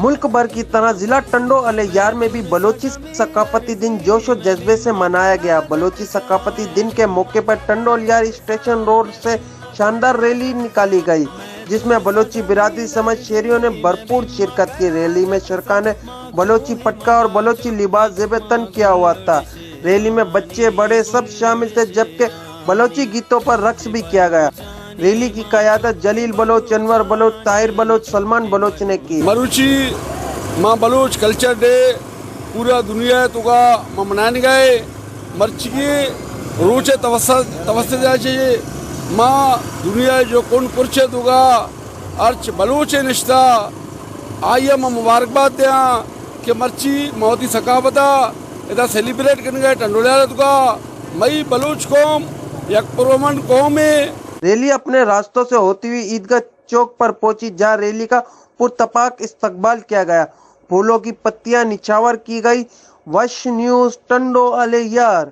मुल्क भर की तरह जिला टंडो अलियार में भी बलोची सकाफती दिन जोश और जज्बे से मनाया गया। बलोची सकाफती दिन के मौके पर टंडो अलियार स्टेशन रोड से शानदार रैली निकाली गई, जिसमें बलोची बिरादरी समझ शहरियों ने भरपूर शिरकत की। रैली में सरकार ने बलोची पटका और बलोची लिबास जेब तन किया हुआ था। रैली में बच्चे बड़े सब शामिल थे, जबकि बलोची गीतों पर रक्स भी किया गया। रैली की क़यादत जलील बलोच, अनवर बलोच, ताहिर बलोच, सलमान बलोच ने की। मरुची माँ बलोच कल्चर डे पूरा दुनिया तुगा मनाने गए मर्ची रोचे तवस्त जाए माँ दुनिया जो कौन पुरचे तुगा अर्च बलोचे निश्ता आइए माँ मुबारकबाद दिया कि मर्ची मौती सकाफता इधर सेलिब्रेट करने गए टंडोलिया तुगा मई बलोच कौम एक पुरमन कौम है। रैली अपने रास्तों से होती हुई ईदगाह चौक पर पहुंची, जहां रैली का पुरतपाक इस्तकबाल किया गया। फूलों की पत्तियां निछावर की गई। वश न्यूज़ टंडो अलियार।